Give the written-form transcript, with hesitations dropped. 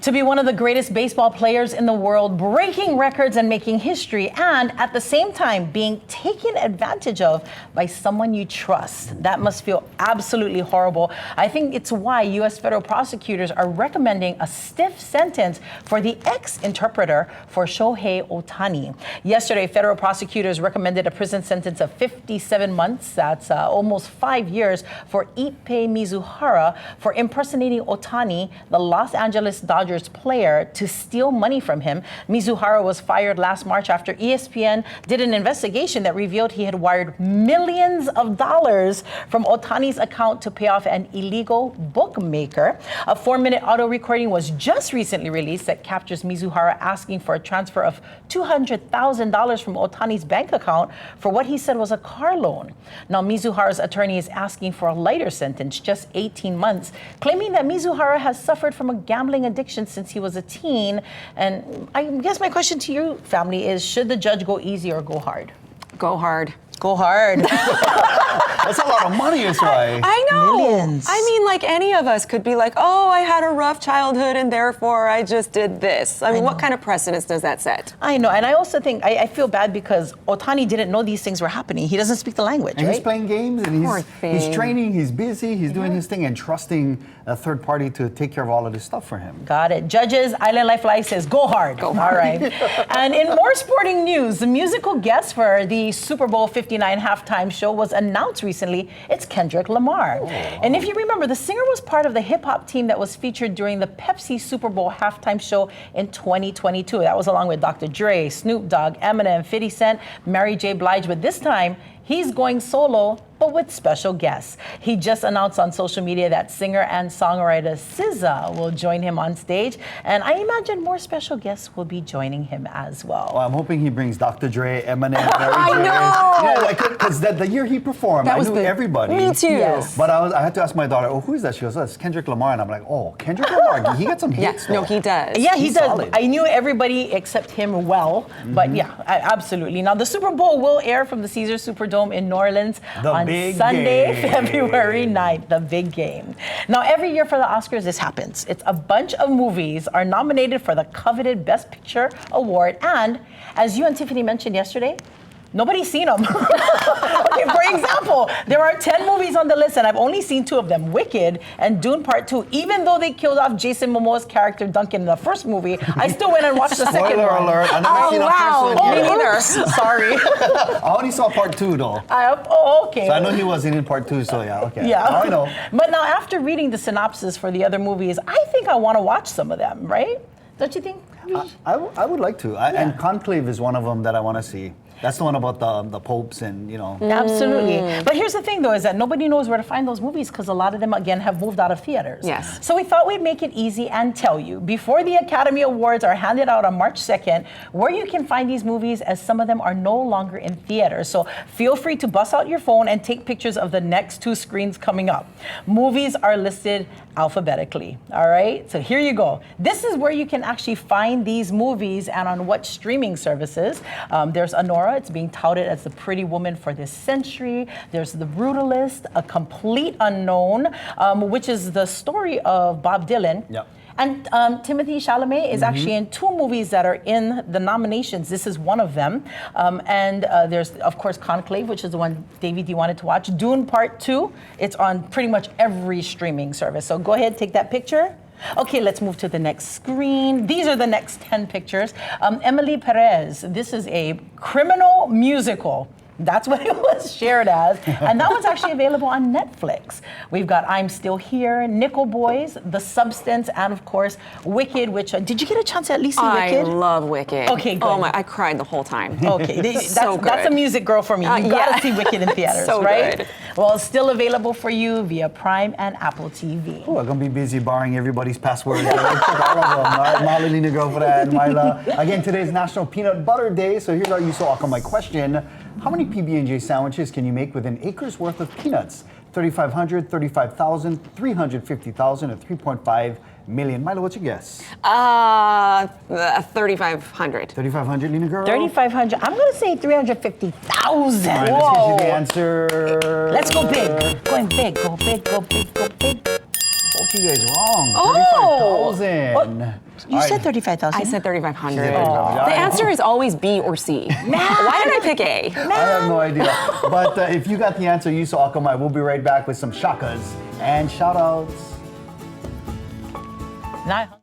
To be one of the greatest baseball players in the world, breaking records and making history, and at the same time being taken advantage of by someone you trust. That must feel absolutely horrible. I think it's why U.S. federal prosecutors are recommending a stiff sentence for the ex-interpreter for Shohei Ohtani. Yesterday, federal prosecutors recommended a prison sentence of 57 months, that's almost 5 years, for Ippei Mizuhara for impersonating Ohtani, the Los Angeles Dodgers player, to steal money from him. Mizuhara was fired last March after ESPN did an investigation that revealed he had wired millions of dollars from Ohtani's account to pay off an illegal bookmaker. A 4-minute audio recording was just recently released that captures Mizuhara asking for a transfer of $200,000 from Ohtani's bank account for what he said was a car loan. Now, Mizuhara's attorney is asking for a lighter sentence, just 18 months, claiming that Mizuhara has suffered from a gambling addiction since he was a teen. And I guess my question to you, family, is should the judge go easy or go hard? Go hard. Go hard. That's a lot of money, is right. I know. Millions. I mean, like any of us could be like, oh, I had a rough childhood and therefore I just did this. I mean, what kind of precedence does that set? I know, and I also think, I feel bad because Ohtani didn't know these things were happening. He doesn't speak the language, and right? he's playing games, and he's training, he's busy, he's doing his thing, and trusting a third party to take care of all of this stuff for him. Got it. Judges, Island Life Life says, go hard. Go hard. All right. And in more sporting news, the musical guest for the Super Bowl 59 halftime show was announced recently. It's Kendric Lamar. Oh. And if you remember, the singer was part of the hip-hop team that was featured during the Pepsi Super Bowl halftime show in 2022. That was along with Dr. Dre, Snoop Dogg, Eminem, 50 Cent, Mary J. Blige. But this time, he's going solo, but with special guests. He just announced on social media that singer and songwriter SZA will join him on stage, and I imagine more special guests will be joining him as well. Well, I'm hoping he brings Dr. Dre, Eminem, Mary J. I know! Yeah, like, because the year he performed, I knew everybody. Me too. Yes. But I had to ask my daughter, oh, who is that? She goes, oh, it's Kendrick Lamar. And I'm like, oh, Kendrick Lamar, he got some hits. No, he does. Yeah, he He's does. solid. I knew everybody except him well, but yeah, absolutely. Now, the Super Bowl will air from the Caesars Superdome in New Orleans on Sunday, February 9th, the big game. Now, every year for the Oscars, this happens. It's a bunch of movies are nominated for the coveted Best Picture award, and as you and Tiffany mentioned yesterday, nobody's seen them. Okay, for example, there are 10 movies on the list, and I've only seen 2 of them, Wicked and Dune Part 2. Even though they killed off Jason Momoa's character, Duncan, in the first movie, I still went and watched the second one. Spoiler alert. I never seen the first one. Me neither. Oops, sorry. I only saw Part 2, though. Okay. So I know he wasn't in Part 2, so yeah, okay. Yeah. Now I know. But now, after reading the synopsis for the other movies, I think I want to watch some of them, right? Don't you think? I would like to. And Conclave is one of them that I want to see. That's the one about the popes and, you know. Absolutely. But here's the thing, though, is that nobody knows where to find those movies because a lot of them, again, have moved out of theaters. Yes. So we thought we'd make it easy and tell you, before the Academy Awards are handed out on March 2nd, where you can find these movies, as some of them are no longer in theaters. So feel free to bust out your phone and take pictures of the next 2 screens coming up. Movies are listed alphabetically, all right? So here you go. This is where you can actually find these movies and on what streaming services. There's Anora. It's being touted as the pretty woman for this century. There's The Brutalist, A Complete Unknown, which is the story of Bob Dylan. Yep. And Timothée Chalamet is actually in 2 movies that are in the nominations. This is one of them. And there's, of course, Conclave, which is the one Davey D wanted to watch. Dune Part 2, it's on pretty much every streaming service. So go ahead, take that picture. Okay, let's move to the next screen. These are the next 10 pictures. Emily Perez, this is a criminal musical. That's what it was shared as. And that one's actually available on Netflix. We've got I'm Still Here, Nickel Boys, The Substance, and of course, Wicked, which, did you get a chance to at least see Wicked? I love Wicked. Okay, good. Oh my, I cried the whole time. Okay, So good. that's a music girl for me. You gotta yeah. see Wicked in theaters, So right? good. Well, it's still available for you via Prime and Apple TV. Oh, I'm going to be busy borrowing everybody's passwords. Check all of them. All right, Molly, Lina Girl and Maila. Again, today is National Peanut Butter Day, so here's our You So Awkward My question. How many PB&J sandwiches can you make with an acre's worth of peanuts? 3,500, 35,000, 350,000, or 3.5 million. Maila, what's your guess? 3,500. 3,500, Lina Girl? 3,500. I'm gonna say 350,000. All right, let's get you the answer. Let's go big. Going big. Go big. Go big. Go big. Both you guys wrong. Oh! 35,000. You said 35,000. I said 3,500. She said 3,500. The answer is always B or C. Why did I pick A? I have no idea. But if you got the answer, you saw Akamai. We'll be right back with some shakas and shout outs. Not